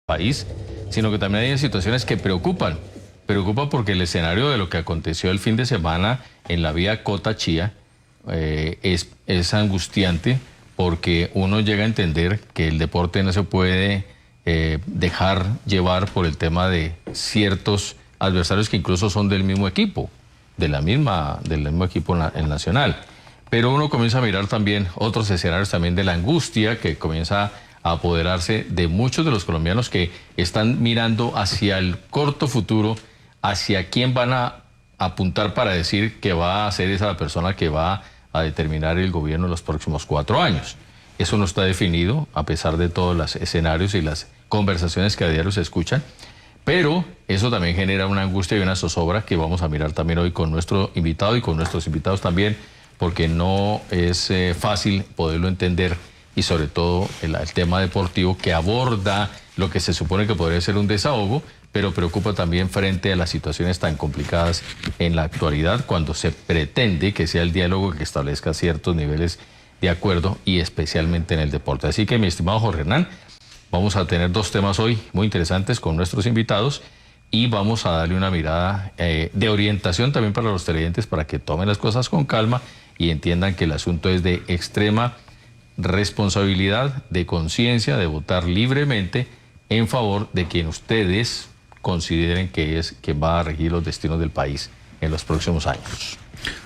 país, sino que también hay situaciones que preocupan. Preocupa porque el escenario de lo que aconteció el fin de semana en la vía Cota-Chía es angustiante, porque uno llega a entender que el deporte no se puede dejar llevar por el tema de ciertos adversarios que incluso son del mismo equipo, del mismo equipo el nacional. Pero uno comienza a mirar también otros escenarios también de la angustia que comienza a apoderarse de muchos de los colombianos que están mirando hacia el corto futuro, hacia quién van a apuntar para decir que va a ser esa persona que va a determinar el gobierno en los próximos 4 años. Eso no está definido, a pesar de todos los escenarios y las conversaciones que a diario se escuchan, pero eso también genera una angustia y una zozobra que vamos a mirar también hoy con nuestro invitado y con nuestros invitados también, porque no es fácil poderlo entender, y sobre todo el tema deportivo que aborda lo que se supone que podría ser un desahogo, pero preocupa también frente a las situaciones tan complicadas en la actualidad, cuando se pretende que sea el diálogo que establezca ciertos niveles de acuerdo, y especialmente en el deporte. Así que, mi estimado Jorge Hernán, vamos a tener 2 temas hoy muy interesantes con nuestros invitados, y vamos a darle una mirada de orientación también para los televidentes, para que tomen las cosas con calma y entiendan que el asunto es de extrema responsabilidad, de conciencia, de votar libremente en favor de quien ustedes consideren que es quien va a regir los destinos del país en los próximos años.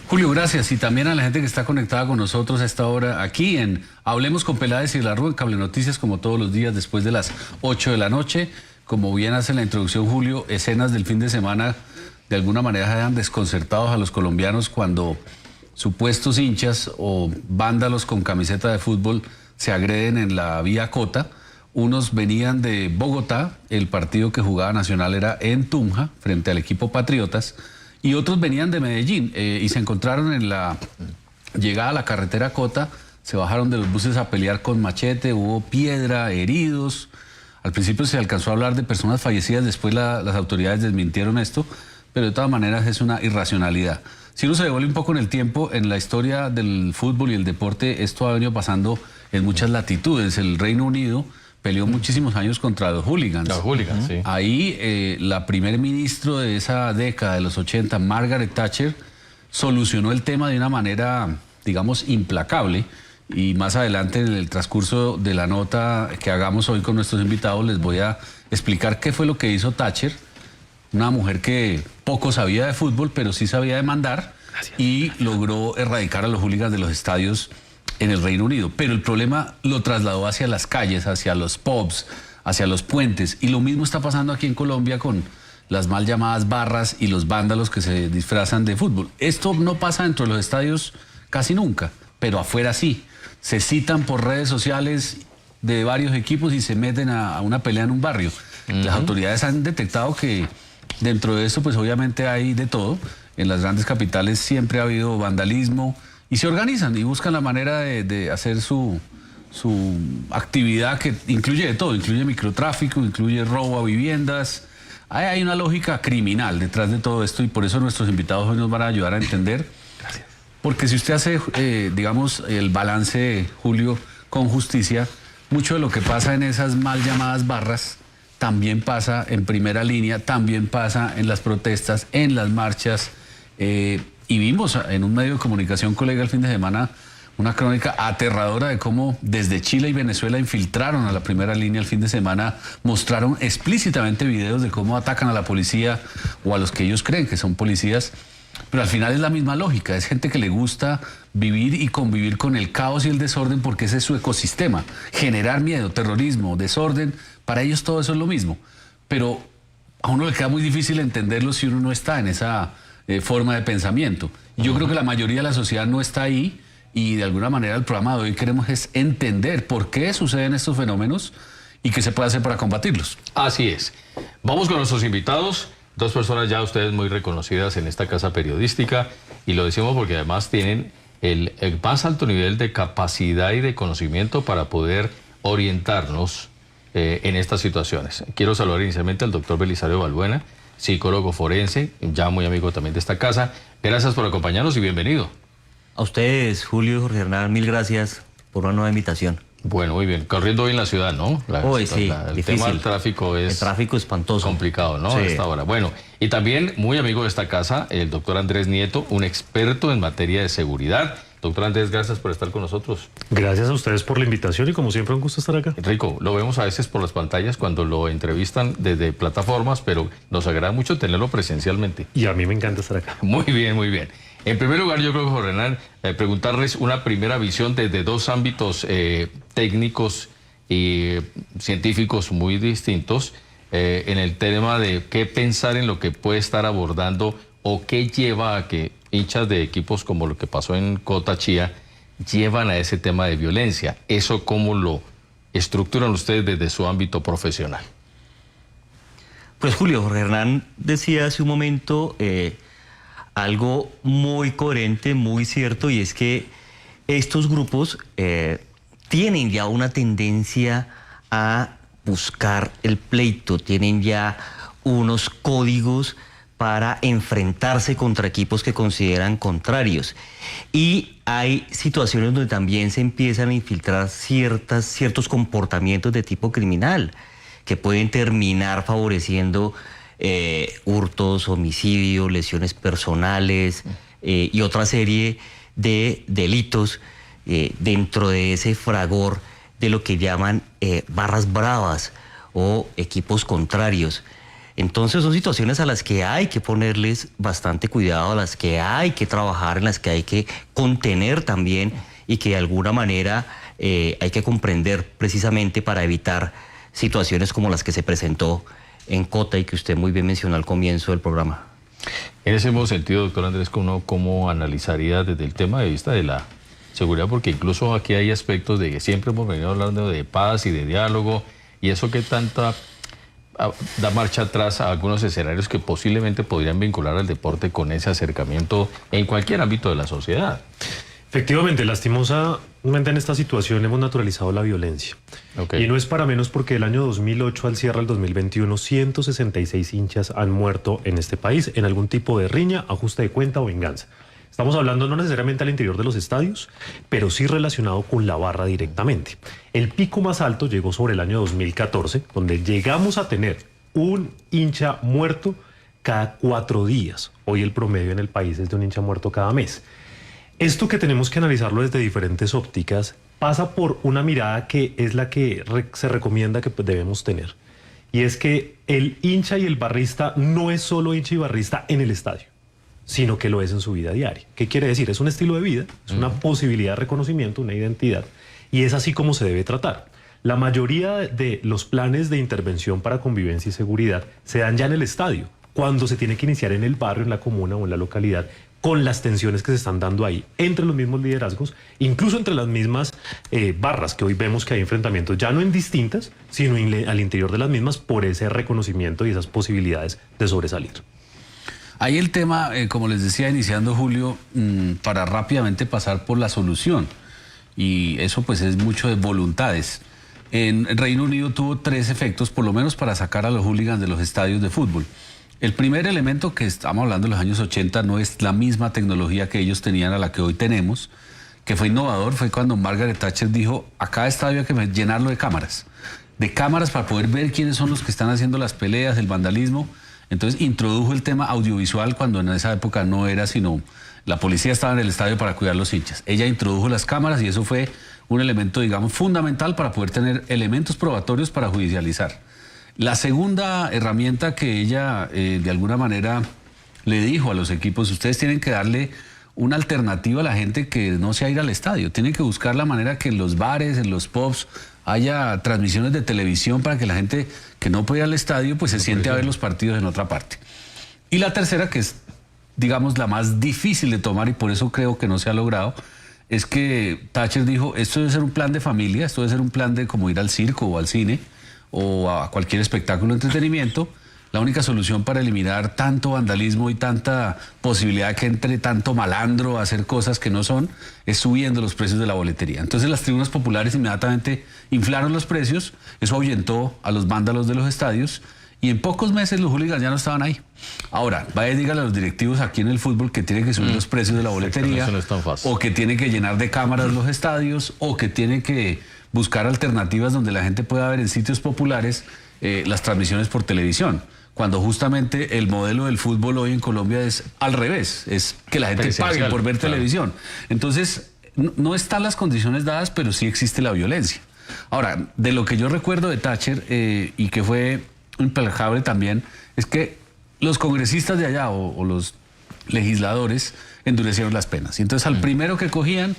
Julio, gracias. Y también a la gente que está conectada con nosotros a esta hora aquí en Hablemos con Peláez y la Rúa, en Cable Noticias, como todos los días después de las 8 de la noche. Como bien hace la introducción Julio, escenas del fin de semana de alguna manera dejan desconcertados a los colombianos cuando supuestos hinchas o vándalos con camiseta de fútbol se agreden en la vía Cota. Unos venían de Bogotá, el partido que jugaba Nacional era en Tunja, frente al equipo Patriotas, y otros venían de Medellín y se encontraron en la llegada a la carretera Cota, se bajaron de los buses a pelear con machete, hubo piedra, heridos. Al principio se alcanzó a hablar de personas fallecidas, después las autoridades desmintieron esto, pero de todas maneras es una irracionalidad. Si uno se devuelve un poco en el tiempo, en la historia del fútbol y el deporte, esto ha venido pasando en muchas latitudes. El Reino Unido peleó muchísimos años contra los hooligans. Los hooligans, sí. Ahí la primer ministro de esa década de los 80, Margaret Thatcher, solucionó el tema de una manera, digamos, implacable. Y más adelante, en el transcurso de la nota que hagamos hoy con nuestros invitados, les voy a explicar qué fue lo que hizo Thatcher, una mujer que poco sabía de fútbol, pero sí sabía de mandar. Gracias. Y logró erradicar a los hooligans de los estadios en el Reino Unido. Pero el problema lo trasladó hacia las calles, hacia los pubs, hacia los puentes. Y lo mismo está pasando aquí en Colombia con las mal llamadas barras y los vándalos que se disfrazan de fútbol. Esto no pasa dentro de los estadios casi nunca, pero afuera sí. Se citan por redes sociales de varios equipos y se meten a una pelea en un barrio. Las autoridades han detectado que dentro de esto, pues obviamente hay de todo. En las grandes capitales siempre ha habido vandalismo y se organizan y buscan la manera de hacer su actividad, que incluye de todo, incluye microtráfico, incluye robo a viviendas. Hay una lógica criminal detrás de todo esto, y por eso nuestros invitados hoy nos van a ayudar a entender. Gracias. Porque si usted hace, digamos, el balance, Julio, con justicia, mucho de lo que pasa en esas mal llamadas barras también pasa en primera línea, también pasa en las protestas, en las marchas. Y vimos en un medio de comunicación, colega, el fin de semana, una crónica aterradora de cómo desde Chile y Venezuela infiltraron a la primera línea el fin de semana, mostraron explícitamente videos de cómo atacan a la policía o a los que ellos creen que son policías. Pero al final es la misma lógica, es gente que le gusta vivir y convivir con el caos y el desorden, porque ese es su ecosistema. Generar miedo, terrorismo, desorden, para ellos todo eso es lo mismo. Pero a uno le queda muy difícil entenderlo si uno no está en esa forma de pensamiento. Yo creo que la mayoría de la sociedad no está ahí, y de alguna manera el programa de hoy queremos es entender por qué suceden estos fenómenos y qué se puede hacer para combatirlos. Así es. Vamos con nuestros invitados. 2 personas ya ustedes muy reconocidas en esta casa periodística, y lo decimos porque además tienen el más alto nivel de capacidad y de conocimiento para poder orientarnos en estas situaciones. Quiero saludar inicialmente al doctor Belisario Balbuena, psicólogo forense, ya muy amigo también de esta casa. Gracias por acompañarnos y bienvenido. A ustedes, Julio y Jorge Hernán, mil gracias por una nueva invitación. Bueno, muy bien. Corriendo hoy en la ciudad, ¿no? Sí, el difícil. tema del tráfico es... El tráfico espantoso. Complicado, ¿no? Sí. A esta hora. Bueno, y también muy amigo de esta casa, el doctor Andrés Nieto, un experto en materia de seguridad. Doctor Andrés, gracias por estar con nosotros. Gracias a ustedes por la invitación y como siempre un gusto estar acá. Rico, lo vemos a veces por las pantallas cuando lo entrevistan desde plataformas, pero nos agrada mucho tenerlo presencialmente. Y a mí me encanta estar acá. Muy bien, muy bien. En primer lugar, yo creo que, Jorge Hernán, preguntarles una primera visión desde dos ámbitos técnicos y científicos muy distintos en el tema de qué pensar en lo que puede estar abordando o qué lleva a que hinchas de equipos como lo que pasó en Cota Chía llevan a ese tema de violencia. ¿Eso cómo lo estructuran ustedes desde su ámbito profesional? Pues Julio, Jorge Hernán decía hace un momento algo muy coherente, muy cierto, y es que estos grupos tienen ya una tendencia a buscar el pleito, tienen ya unos códigos para enfrentarse contra equipos que consideran contrarios. Y hay situaciones donde también se empiezan a infiltrar ciertos comportamientos de tipo criminal que pueden terminar favoreciendo hurtos, homicidios, lesiones personales y otra serie de delitos dentro de ese fragor de lo que llaman barras bravas o equipos contrarios. Entonces son situaciones a las que hay que ponerles bastante cuidado, a las que hay que trabajar, en las que hay que contener también y que de alguna manera hay que comprender precisamente para evitar situaciones como las que se presentó en Cota y que usted muy bien mencionó al comienzo del programa. En ese mismo sentido, doctor Andrés, ¿cómo analizaría desde el tema de vista de la seguridad? Porque incluso aquí hay aspectos de que siempre hemos venido hablando de paz y de diálogo, y eso que tanta da marcha atrás a algunos escenarios que posiblemente podrían vincular al deporte con ese acercamiento en cualquier ámbito de la sociedad. Efectivamente, lastimosamente en esta situación hemos naturalizado la violencia. Okay. Y no es para menos porque del año 2008 al cierre del 2021, 166 hinchas han muerto en este país en algún tipo de riña, ajuste de cuenta o venganza. Estamos hablando no necesariamente al interior de los estadios, pero sí relacionado con la barra directamente. El pico más alto llegó sobre el año 2014, donde llegamos a tener un hincha muerto cada 4 días. Hoy el promedio en el país es de un hincha muerto cada mes. Esto que tenemos que analizarlo desde diferentes ópticas pasa por una mirada que es la que se recomienda que debemos tener. Y es que el hincha y el barrista no es solo hincha y barrista en el estadio, sino que lo es en su vida diaria. ¿Qué quiere decir? Es un estilo de vida, es una posibilidad de reconocimiento, una identidad, y es así como se debe tratar. La mayoría de los planes de intervención para convivencia y seguridad se dan ya en el estadio, cuando se tiene que iniciar en el barrio, en la comuna o en la localidad, con las tensiones que se están dando ahí, entre los mismos liderazgos, incluso entre las mismas barras, que hoy vemos que hay enfrentamientos, ya no en distintas, sino al interior de las mismas, por ese reconocimiento y esas posibilidades de sobresalir. Ahí el tema, como les decía, iniciando Julio, para rápidamente pasar por la solución. Y eso pues es mucho de voluntades. En Reino Unido tuvo 3 efectos, por lo menos para sacar a los hooligans de los estadios de fútbol. El primer elemento, que estamos hablando de los años 80, no es la misma tecnología que ellos tenían a la que hoy tenemos, que fue innovador, fue cuando Margaret Thatcher dijo, a cada estadio hay que llenarlo de cámaras para poder ver quiénes son los que están haciendo las peleas, el vandalismo. Entonces introdujo el tema audiovisual cuando en esa época no era sino la policía estaba en el estadio para cuidar los hinchas. Ella introdujo las cámaras y eso fue un elemento, digamos, fundamental para poder tener elementos probatorios para judicializar. La segunda herramienta que ella de alguna manera le dijo a los equipos, ustedes tienen que darle una alternativa a la gente que no sea ir al estadio. Tienen que buscar la manera que en los bares, en los pubs, haya transmisiones de televisión para que la gente que no puede ir al estadio pues se siente a ver los partidos en otra parte. Y la tercera, que es digamos la más difícil de tomar y por eso creo que no se ha logrado, es que Thatcher dijo, esto debe ser un plan de familia, esto debe ser un plan de como ir al circo o al cine o a cualquier espectáculo de entretenimiento. La única solución para eliminar tanto vandalismo y tanta posibilidad que entre tanto malandro a hacer cosas que no son, es subiendo los precios de la boletería. Entonces las tribunas populares inmediatamente inflaron los precios, eso ahuyentó a los vándalos de los estadios y en pocos meses los hooligans ya no estaban ahí. Ahora, vaya y dígale a los directivos aquí en el fútbol que tienen que subir los precios de la boletería, eso no es tan fácil. o que tienen que llenar de cámaras los estadios, o que tienen que buscar alternativas donde la gente pueda ver en sitios populares las transmisiones por televisión, cuando justamente el modelo del fútbol hoy en Colombia es al revés, es que la gente pague por ver televisión. Entonces, no están las condiciones dadas, pero sí existe la violencia. Ahora, de lo que yo recuerdo de Thatcher, y que fue implacable también, es que los congresistas de allá o los legisladores endurecieron las penas. Y entonces al primero que cogían,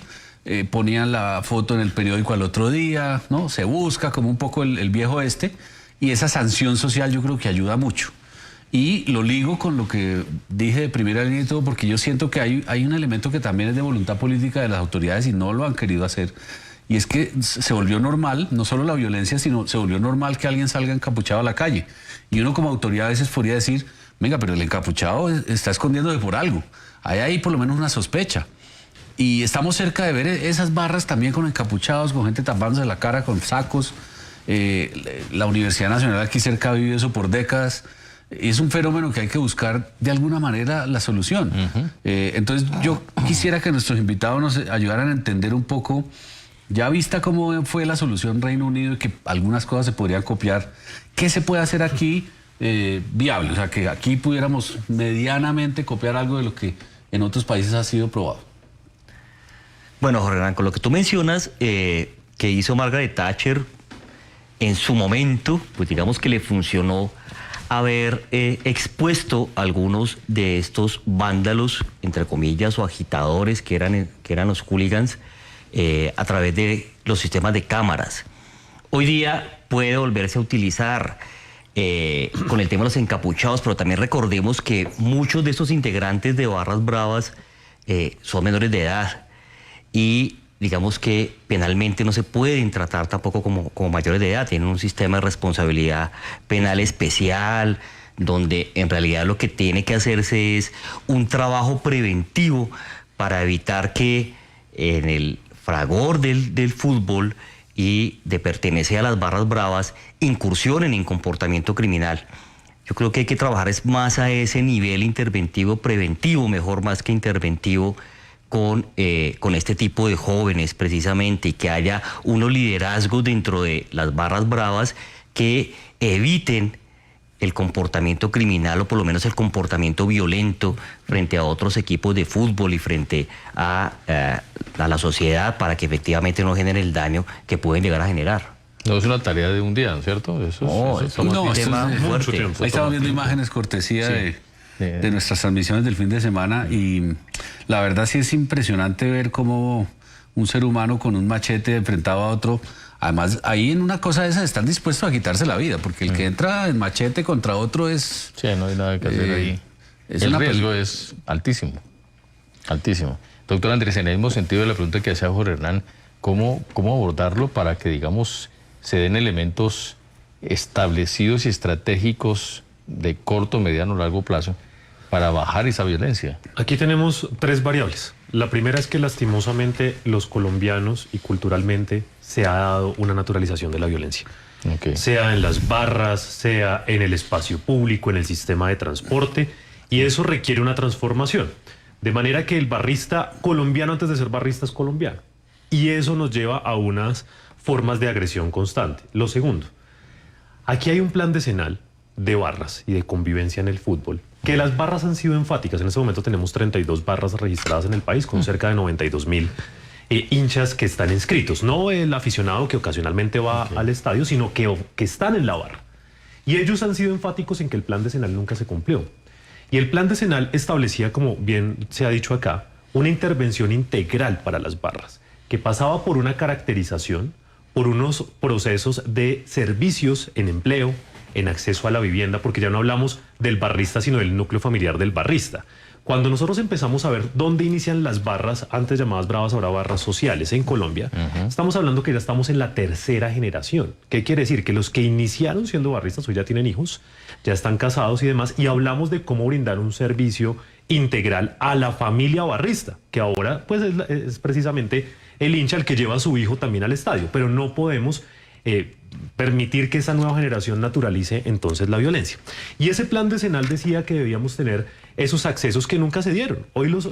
ponían la foto en el periódico al otro día, ¿no? Se busca como un poco el viejo y esa sanción social yo creo que ayuda mucho. Y lo ligo con lo que dije de primera línea y todo, porque yo siento que hay un elemento que también es de voluntad política de las autoridades y no lo han querido hacer. Y es que se volvió normal, no solo la violencia, sino se volvió normal que alguien salga encapuchado a la calle. Y uno como autoridad a veces podría decir, venga, pero el encapuchado está escondiéndose por algo. Hay ahí por lo menos una sospecha. Y estamos cerca de ver esas barras también con encapuchados, con gente tapándose la cara con sacos. La Universidad Nacional aquí cerca ha vivido eso por décadas. Es un fenómeno que hay que buscar de alguna manera la solución. Entonces yo quisiera que nuestros invitados nos ayudaran a entender un poco, ya vista cómo fue la solución Reino Unido y que algunas cosas se podrían copiar, ¿qué se puede hacer aquí viable? O sea, que aquí pudiéramos medianamente copiar algo de lo que en otros países ha sido probado. Bueno, Jorge Hernán, con lo que tú mencionas, que hizo Margaret Thatcher en su momento, pues digamos que le funcionó haber expuesto a algunos de estos vándalos, entre comillas, o agitadores que eran los hooligans, a través de los sistemas de cámaras. Hoy día puede volverse a utilizar con el tema de los encapuchados, pero también recordemos que muchos de estos integrantes de barras bravas son menores de edad y digamos que penalmente no se pueden tratar tampoco como mayores de edad, tienen un sistema de responsabilidad penal especial, donde en realidad lo que tiene que hacerse es un trabajo preventivo para evitar que en el fragor del fútbol y de pertenecer a las barras bravas incursionen en comportamiento criminal. Yo creo que hay que trabajar es más a ese nivel interventivo, preventivo, mejor más que interventivo, con este tipo de jóvenes precisamente, y que haya unos liderazgos dentro de las barras bravas que eviten el comportamiento criminal o por lo menos el comportamiento violento frente a otros equipos de fútbol y frente a la sociedad, para que efectivamente no genere el daño que pueden llegar a generar. No es una tarea de un día, ¿no es cierto? Eso es un tema fuerte. Ahí estamos viendo imágenes cortesía de nuestras transmisiones del fin de semana, y la verdad sí es impresionante ver cómo un ser humano con un machete enfrentado a otro, además ahí en una cosa de esas están dispuestos a quitarse la vida, porque el que entra en machete contra otro es... Sí, no hay nada que hacer ahí. El riesgo es altísimo, altísimo. Doctor Andrés, en el mismo sentido de la pregunta que hacía Jorge Hernán, ¿cómo abordarlo para que, digamos, se den elementos establecidos y estratégicos de corto, mediano, largo plazo para bajar esa violencia? Aquí tenemos tres variables. La primera es que lastimosamente los colombianos y culturalmente se ha dado una naturalización de la violencia. Okay. Sea en las barras, sea en el espacio público, en el sistema de transporte, y eso requiere una transformación. De manera que el barrista colombiano antes de ser barrista es colombiano. Y eso nos lleva a unas formas de agresión constante. Lo segundo, aquí hay un plan decenal de barras y de convivencia en el fútbol, que las barras han sido enfáticas. En este momento tenemos 32 barras registradas en el país con cerca de 92.000 hinchas que están inscritos. No el aficionado que ocasionalmente va al estadio, sino que están en la barra. Y ellos han sido enfáticos en que el plan decenal nunca se cumplió. Y el plan decenal establecía, como bien se ha dicho acá, una intervención integral para las barras, que pasaba por una caracterización, por unos procesos de servicios en empleo, en acceso a la vivienda, porque ya no hablamos del barrista, sino del núcleo familiar del barrista. Cuando nosotros empezamos a ver dónde inician las barras, antes llamadas bravas, ahora barras sociales en Colombia, estamos hablando que ya estamos en la tercera generación. ¿Qué quiere decir? Que los que iniciaron siendo barristas hoy ya tienen hijos, ya están casados y demás, y hablamos de cómo brindar un servicio integral a la familia barrista, que ahora pues es precisamente el hincha el que lleva a su hijo también al estadio, pero no podemos permitir que esa nueva generación naturalice entonces la violencia. Y ese plan decenal decía que debíamos tener esos accesos que nunca se dieron. Hoy los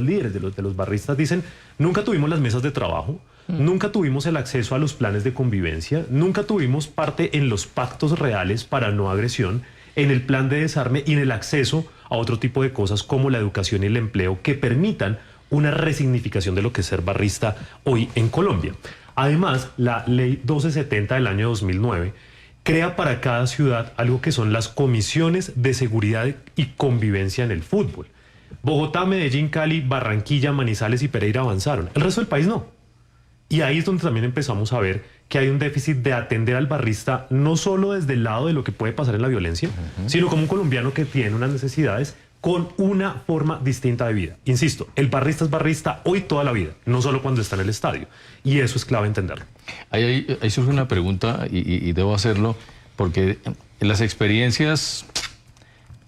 líderes de los barristas dicen, nunca tuvimos las mesas de trabajo, nunca tuvimos el acceso a los planes de convivencia, nunca tuvimos parte en los pactos reales para no agresión, en el plan de desarme y en el acceso a otro tipo de cosas como la educación y el empleo que permitan una resignificación de lo que es ser barrista hoy en Colombia. Además, la ley 1270 del año 2009 crea para cada ciudad algo que son las comisiones de seguridad y convivencia en el fútbol. Bogotá, Medellín, Cali, Barranquilla, Manizales y Pereira avanzaron. El resto del país no. Y ahí es donde también empezamos a ver que hay un déficit de atender al barrista, no solo desde el lado de lo que puede pasar en la violencia, sino como un colombiano que tiene unas necesidades con una forma distinta de vida. Insisto, el barrista es barrista hoy toda la vida, no solo cuando está en el estadio. Y eso es clave entenderlo. Ahí surge una pregunta y debo hacerlo, porque en las experiencias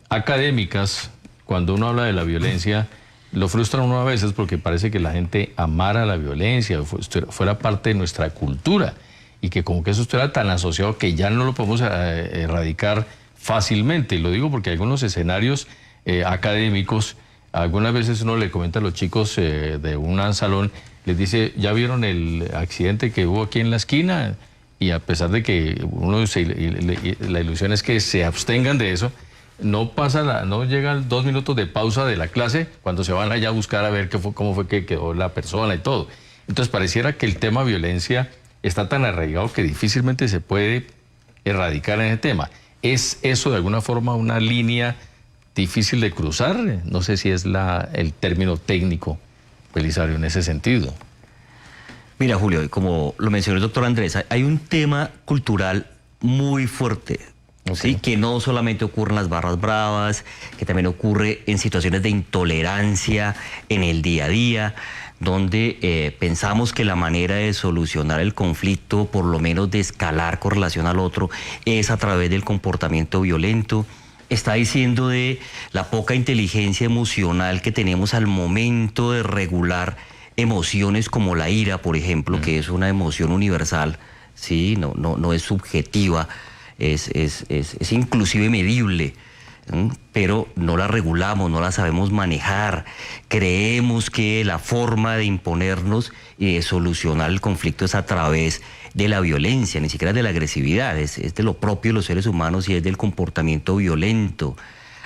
académicas, cuando uno habla de la violencia, lo frustran uno a veces porque parece que la gente amara la violencia, fuera parte de nuestra cultura, y que como que eso estuviera tan asociado que ya no lo podemos erradicar fácilmente. Y lo digo porque algunos escenarios académicos, algunas veces uno le comenta a los chicos de un salón, les dice, ¿ya vieron el accidente que hubo aquí en la esquina? Y a pesar de que la ilusión es que se abstengan de eso, no llegan 2 minutos de pausa de la clase cuando se van allá a buscar a ver cómo fue que quedó la persona y todo. Entonces pareciera que el tema violencia está tan arraigado que difícilmente se puede erradicar en ese tema. ¿Es eso de alguna forma una línea difícil de cruzar? No sé si es el término técnico, Belisario, en ese sentido. Mira, Julio, como lo mencionó el doctor Andrés, hay un tema cultural muy fuerte, ¿sí? Que no solamente ocurre en las barras bravas, que también ocurre en situaciones de intolerancia en el día a día, donde pensamos que la manera de solucionar el conflicto, por lo menos de escalar con relación al otro, es a través del comportamiento violento. Está diciendo de la poca inteligencia emocional que tenemos al momento de regular emociones como la ira, por ejemplo, que es una emoción universal, ¿sí? No es subjetiva, es inclusive medible, pero no la regulamos, no la sabemos manejar. Creemos que la forma de imponernos y de solucionar el conflicto es a través de la violencia, ni siquiera de la agresividad, es de lo propio de los seres humanos y es del comportamiento violento,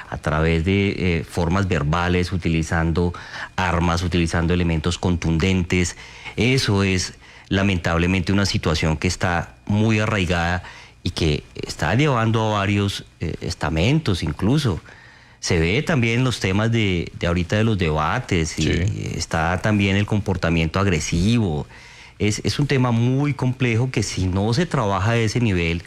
a través de formas verbales, utilizando armas, utilizando elementos contundentes. Eso es lamentablemente una situación que está muy arraigada y que está llevando a varios estamentos incluso. Se ve también los temas de ahorita de los debates, y está también el comportamiento agresivo. Es un tema muy complejo que si no se trabaja a ese nivel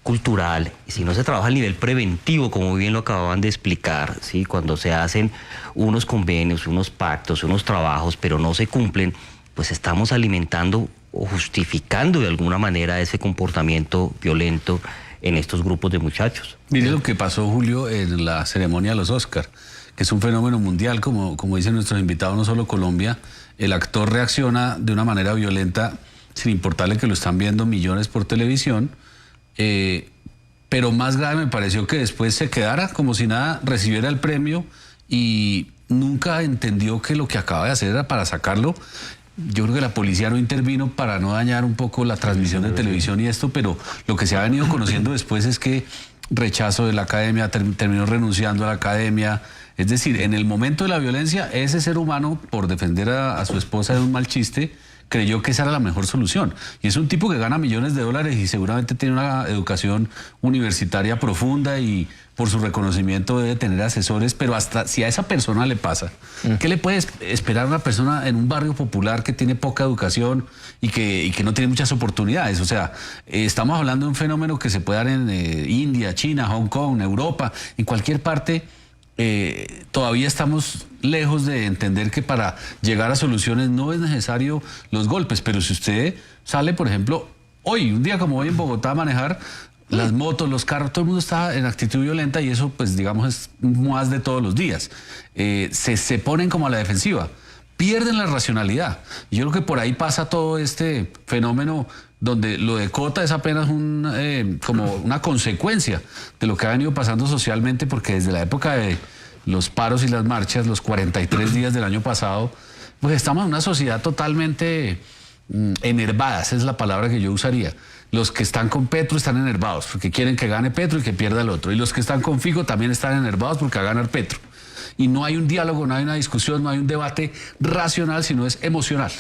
cultural, y si no se trabaja a nivel preventivo, como bien lo acababan de explicar, ¿sí? Cuando se hacen unos convenios, unos pactos, unos trabajos, pero no se cumplen, pues estamos alimentando o justificando de alguna manera ese comportamiento violento en estos grupos de muchachos. Mire lo que pasó, Julio, en la ceremonia de los Oscar, que es un fenómeno mundial, como dicen nuestros invitados, no solo Colombia. El actor reacciona de una manera violenta, sin importarle que lo están viendo millones por televisión, pero más grave me pareció que después se quedara como si nada, recibiera el premio y nunca entendió que lo que acaba de hacer era para sacarlo. Yo creo que la policía no intervino para no dañar un poco la transmisión de televisión y esto, pero lo que se ha venido conociendo después es que rechazo de la academia, terminó renunciando a la academia. Es decir, en el momento de la violencia, ese ser humano, por defender a su esposa de un mal chiste, creyó que esa era la mejor solución. Y es un tipo que gana millones de dólares y seguramente tiene una educación universitaria profunda y por su reconocimiento debe tener asesores, pero hasta si a esa persona le pasa, ¿qué le puede esperar a una persona en un barrio popular que tiene poca educación y que no tiene muchas oportunidades? O sea, estamos hablando de un fenómeno que se puede dar en India, China, Hong Kong, Europa, en cualquier parte. Todavía estamos lejos de entender que para llegar a soluciones no es necesario los golpes, pero si usted sale, por ejemplo, hoy, un día como hoy en Bogotá a manejar, las motos, los carros, todo el mundo está en actitud violenta y eso, pues digamos, es más de todos los días. Se ponen como a la defensiva, pierden la racionalidad. Y yo creo que por ahí pasa todo este fenómeno donde lo de Cota es apenas como una consecuencia de lo que ha venido pasando socialmente, porque desde la época de los paros y las marchas, los 43 días del año pasado, pues estamos en una sociedad totalmente enervada, esa es la palabra que yo usaría. Los que están con Petro están enervados porque quieren que gane Petro y que pierda el otro. Y los que están con Fico también están enervados porque va a ganar Petro. Y no hay un diálogo, no hay una discusión, no hay un debate racional, sino es emocional.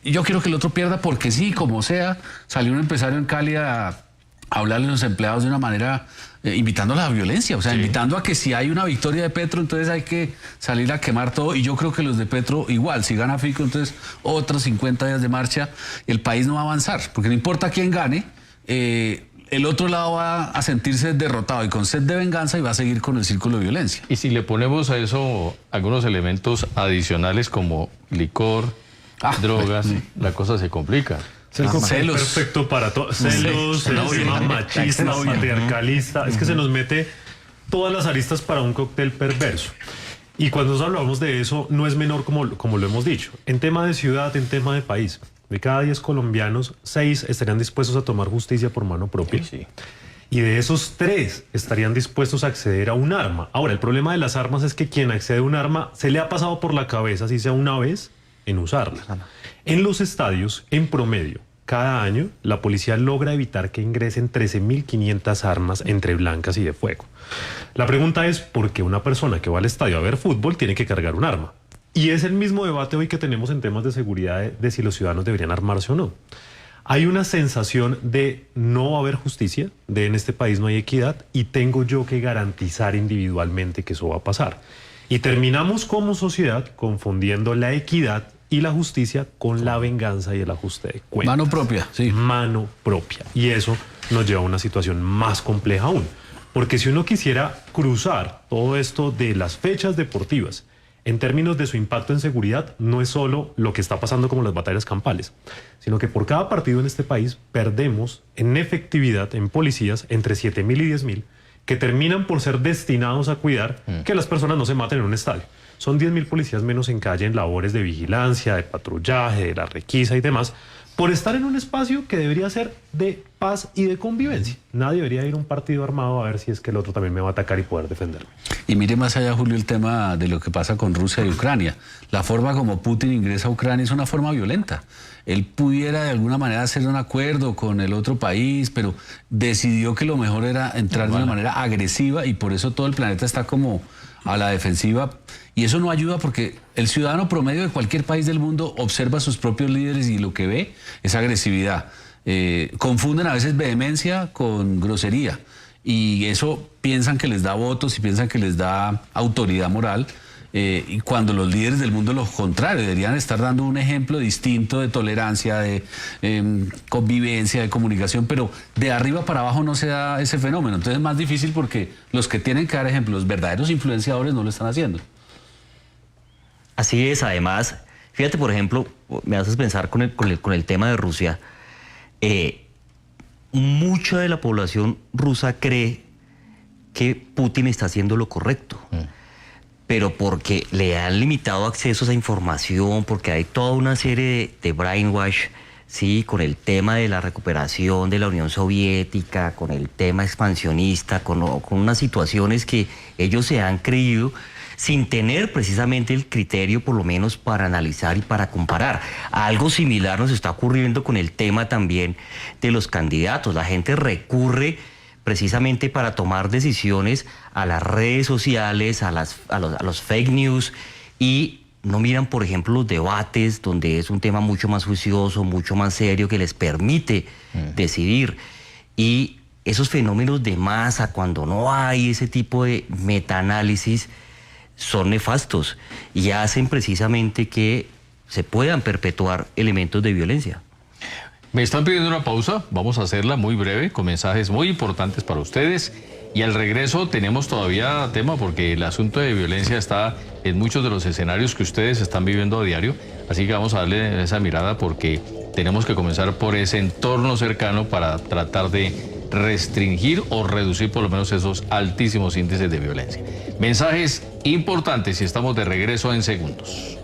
Yo quiero que el otro pierda porque sí, como sea. Salió un empresario en Cali a hablarle a los empleados de una manera, invitando a la violencia, o sea, invitando a que si hay una victoria de Petro, entonces hay que salir a quemar todo. Y yo creo que los de Petro igual, si gana Fico, entonces otros 50 días de marcha, el país no va a avanzar, porque no importa quién gane, el otro lado va a sentirse derrotado y con sed de venganza y va a seguir con el círculo de violencia. Y si le ponemos a eso algunos elementos adicionales como licor, drogas, la cosa se complica. Es el cóctel Celos. perfecto para todos. Celos, el tema machista, patriarcalista. Es que se nos mete todas las aristas para un cóctel perverso. Y cuando nos hablamos de eso, no es menor como lo hemos dicho. En tema de ciudad, en tema de país, de cada 10 colombianos, 6 estarían dispuestos a tomar justicia por mano propia. Sí. Y de esos 3 estarían dispuestos a acceder a un arma. Ahora, el problema de las armas es que quien accede a un arma se le ha pasado por la cabeza, si sea una vez, en usarla. En los estadios, en promedio, cada año, la policía logra evitar que ingresen 13.500 armas entre blancas y de fuego. La pregunta es, ¿por qué una persona que va al estadio a ver fútbol tiene que cargar un arma? Y es el mismo debate hoy que tenemos en temas de seguridad de si los ciudadanos deberían armarse o no. Hay una sensación de no haber justicia, de en este país no hay equidad y tengo yo que garantizar individualmente que eso va a pasar. Y terminamos como sociedad confundiendo la equidad y la justicia con la venganza y el ajuste de cuentas. Mano propia, sí. Mano propia. Y eso nos lleva a una situación más compleja aún. Porque si uno quisiera cruzar todo esto de las fechas deportivas en términos de su impacto en seguridad, no es solo lo que está pasando como las batallas campales, sino que por cada partido en este país perdemos en efectividad en policías entre 7.000 y 10.000 que terminan por ser destinados a cuidar que las personas no se maten en un estadio. Son 10.000 policías menos en calle en labores de vigilancia, de patrullaje, de la requisa y demás, por estar en un espacio que debería ser de paz y de convivencia. Nadie debería ir a un partido armado a ver si es que el otro también me va a atacar y poder defenderme. Y mire más allá, Julio, el tema de lo que pasa con Rusia y Ucrania. La forma como Putin ingresa a Ucrania es una forma violenta. Él pudiera de alguna manera hacer un acuerdo con el otro país, pero decidió que lo mejor era entrar de una manera agresiva y por eso todo el planeta está como a la defensiva. Y eso no ayuda porque el ciudadano promedio de cualquier país del mundo observa a sus propios líderes y lo que ve es agresividad. Confunden a veces vehemencia con grosería y eso piensan que les da votos y piensan que les da autoridad moral. Y cuando los líderes del mundo lo contrario, deberían estar dando un ejemplo distinto de tolerancia, de convivencia, de comunicación, pero de arriba para abajo no se da ese fenómeno. Entonces es más difícil porque los que tienen que dar ejemplo, los verdaderos influenciadores, no lo están haciendo. Así es, además, fíjate, por ejemplo, me haces pensar con el tema de Rusia. Mucha de la población rusa cree que Putin está haciendo lo correcto. Pero porque le han limitado acceso a esa información, porque hay toda una serie de brainwash, ¿sí? Con el tema de la recuperación de la Unión Soviética, con el tema expansionista, con unas situaciones que ellos se han creído sin tener precisamente el criterio, por lo menos, para analizar y para comparar. Algo similar nos está ocurriendo con el tema también de los candidatos. La gente recurre precisamente para tomar decisiones a las redes sociales, a los fake news, y no miran, por ejemplo, los debates, donde es un tema mucho más juicioso, mucho más serio, que les permite decidir. Y esos fenómenos de masa, cuando no hay ese tipo de metaanálisis, son nefastos y hacen precisamente que se puedan perpetuar elementos de violencia. Me están pidiendo una pausa, vamos a hacerla muy breve, con mensajes muy importantes para ustedes. Y al regreso tenemos todavía tema porque el asunto de violencia está en muchos de los escenarios que ustedes están viviendo a diario. Así que vamos a darle esa mirada porque tenemos que comenzar por ese entorno cercano para tratar de restringir o reducir por lo menos esos altísimos índices de violencia. Mensajes importantes y estamos de regreso en segundos.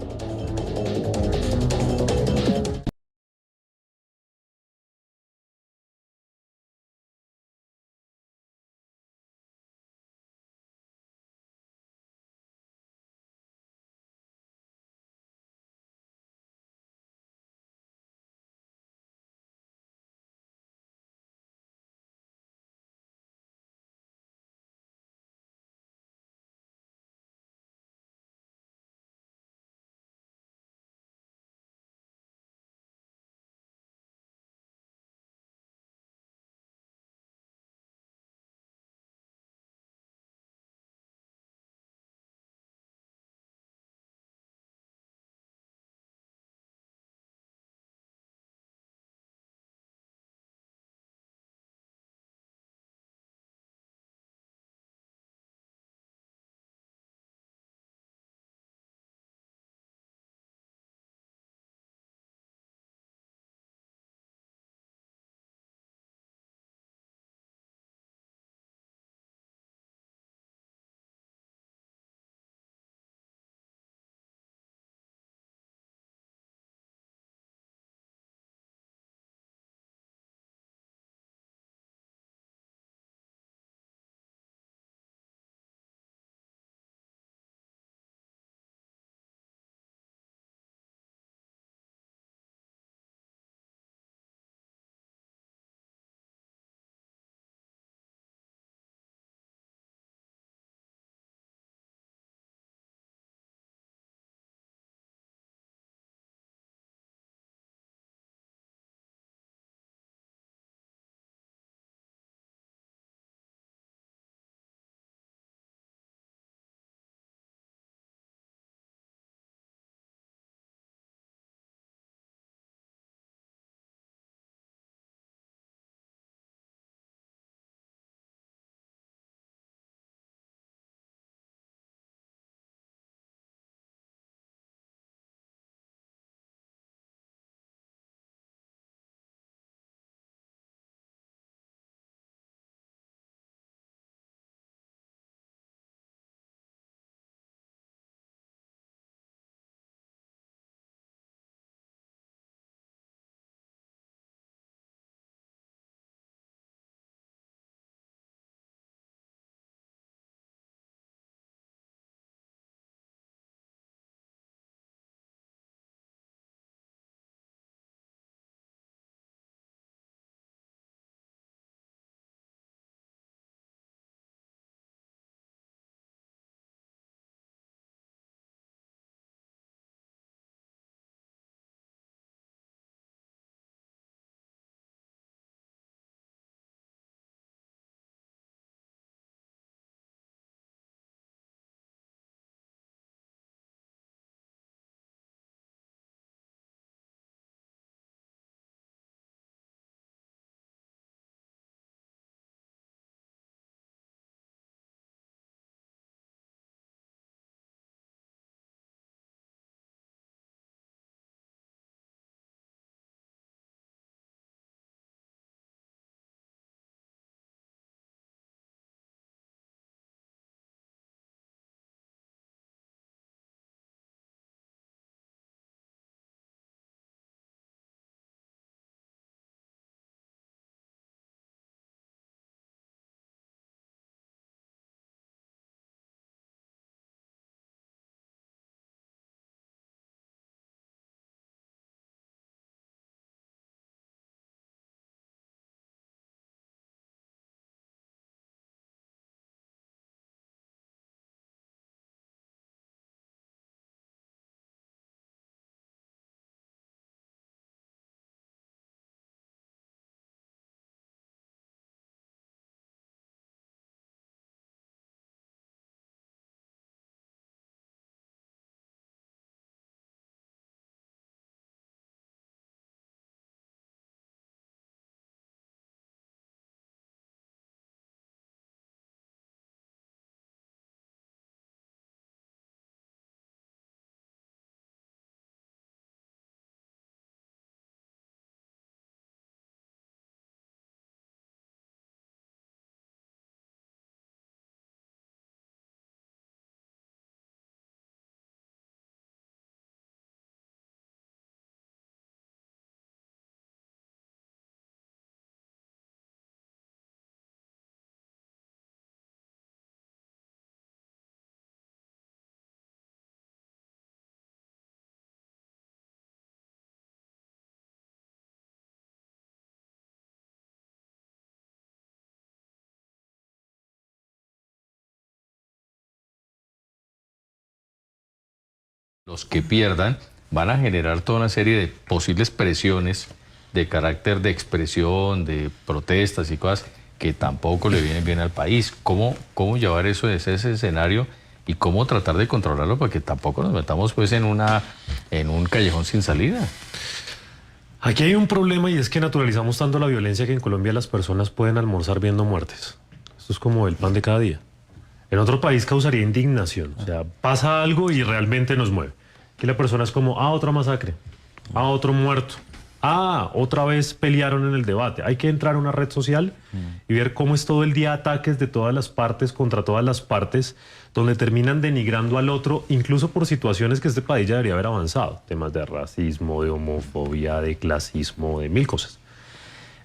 Los que pierdan van a generar toda una serie de posibles presiones de carácter de expresión, de protestas y cosas que tampoco le vienen bien al país. ¿Cómo llevar eso de ese escenario y cómo tratar de controlarlo para que tampoco nos metamos pues en un callejón sin salida? Aquí hay un problema y es que naturalizamos tanto la violencia que en Colombia las personas pueden almorzar viendo muertes. Esto es como el pan de cada día. En otro país causaría indignación. O sea, pasa algo y realmente nos mueve. Aquí la persona es como, otra masacre, otro muerto. Otra vez pelearon en el debate. Hay que entrar a una red social y ver cómo es todo el día ataques de todas las partes contra todas las partes, donde terminan denigrando al otro, incluso por situaciones que este país ya debería haber avanzado. Temas de racismo, de homofobia, de clasismo, de mil cosas.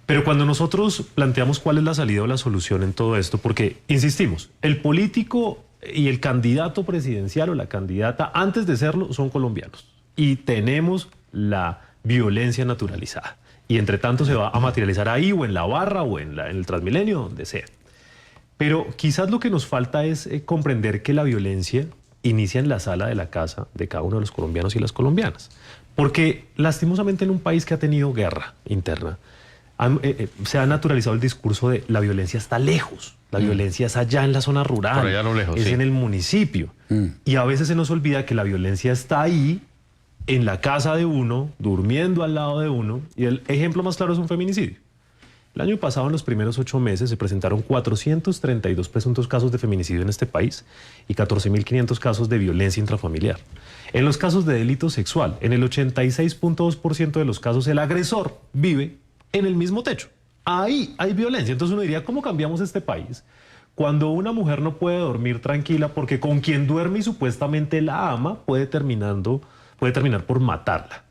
Pero cuando nosotros planteamos cuál es la salida o la solución en todo esto, porque, insistimos, el político y el candidato presidencial o la candidata, antes de serlo, son colombianos. Y tenemos la violencia naturalizada. Y entre tanto se va a materializar ahí o en la barra o en el Transmilenio, donde sea. Pero quizás lo que nos falta es comprender que la violencia inicia en la sala de la casa de cada uno de los colombianos y las colombianas. Porque lastimosamente en un país que ha tenido guerra interna, se ha naturalizado el discurso de la violencia está lejos, la violencia es allá en la zona rural, por allá a lo lejos, es sí, en el municipio. Y a veces se nos olvida que la violencia está ahí, en la casa de uno, durmiendo al lado de uno, y el ejemplo más claro es un feminicidio. El año pasado, en los primeros 8 meses, se presentaron 432 presuntos casos de feminicidio en este país y 14.500 casos de violencia intrafamiliar. En los casos de delito sexual, en el 86.2% de los casos, el agresor vive en el mismo techo. Ahí hay violencia. Entonces uno diría, ¿cómo cambiamos este país? Cuando una mujer no puede dormir tranquila porque con quien duerme y supuestamente la ama puede terminar por matarla.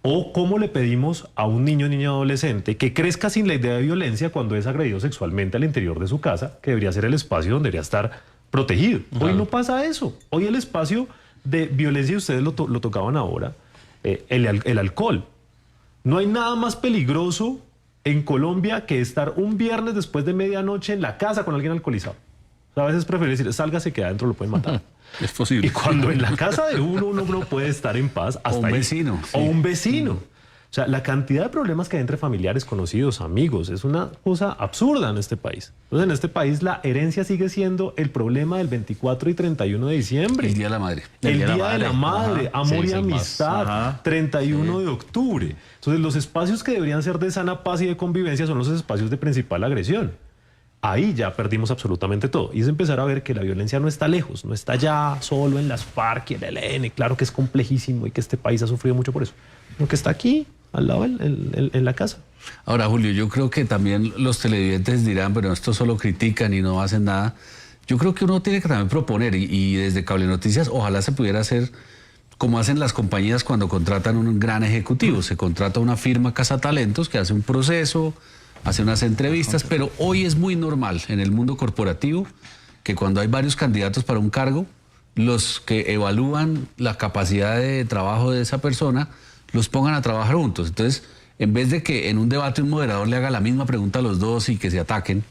O cómo le pedimos a un niño o niña adolescente que crezca sin la idea de violencia cuando es agredido sexualmente al interior de su casa, que debería ser el espacio donde debería estar protegido. Hoy no pasa eso. Hoy el espacio de violencia, y ustedes lo tocaban ahora, el alcohol. No hay nada más peligroso en Colombia que estar un viernes después de medianoche en la casa con alguien alcoholizado. O sea, a veces prefiero decir, sálgase que adentro lo pueden matar. Es posible. Y cuando en la casa de uno no puede estar en paz hasta o un ahí. vecino. O un vecino. O sea, la cantidad de problemas que hay entre familiares, conocidos, amigos, es una cosa absurda en este país. Entonces, en este país la herencia sigue siendo el problema del 24 y 31 de diciembre. El Día de la Madre. El Día de la Madre, amor y amistad, 31 de octubre. Entonces, los espacios que deberían ser de sana paz y de convivencia son los espacios de principal agresión. Ahí ya perdimos absolutamente todo. Y es empezar a ver que la violencia no está lejos, no está ya solo en las FARC y el ELN. Claro que es complejísimo y que este país ha sufrido mucho por eso. Lo que está aquí, al lado, en la casa. Ahora, Julio, yo creo que también los televidentes dirán, pero esto solo critican y no hacen nada. Yo creo que uno tiene que también proponer, y desde Cable Noticias, ojalá se pudiera hacer como hacen las compañías cuando contratan un gran ejecutivo. Se contrata una firma cazatalentos que hace un proceso, hace unas entrevistas, pero hoy es muy normal en el mundo corporativo que cuando hay varios candidatos para un cargo, los que evalúan la capacidad de trabajo de esa persona los pongan a trabajar juntos. Entonces, en vez de que en un debate un moderador le haga la misma pregunta a los dos y que se ataquen,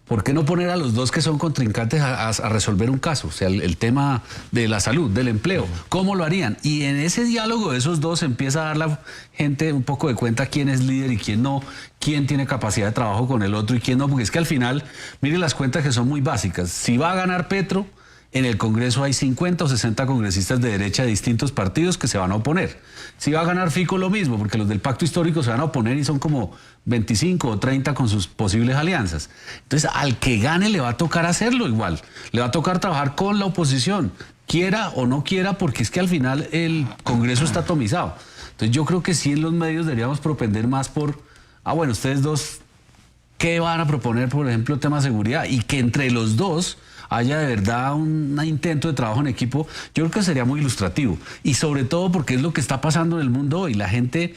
¿por qué no poner a los dos que son contrincantes a resolver un caso? O sea, el tema de la salud, del empleo, ¿cómo lo harían? Y en ese diálogo de esos dos empieza a dar la gente un poco de cuenta quién es líder y quién no, quién tiene capacidad de trabajo con el otro y quién no, porque es que al final, miren las cuentas que son muy básicas. Si va a ganar Petro, en el Congreso hay 50 o 60 congresistas de derecha de distintos partidos que se van a oponer. Si va a ganar Fico, lo mismo, porque los del pacto histórico se van a oponer y son como 25 o 30 con sus posibles alianzas. Entonces, al que gane le va a tocar hacerlo igual. Le va a tocar trabajar con la oposición, quiera o no quiera, porque es que al final el Congreso está atomizado. Entonces, yo creo que sí en los medios deberíamos propender más por, bueno, ustedes dos, ¿qué van a proponer, por ejemplo, tema de seguridad? Y que entre los dos haya de verdad un intento de trabajo en equipo, yo creo que sería muy ilustrativo. Y sobre todo porque es lo que está pasando en el mundo hoy. La gente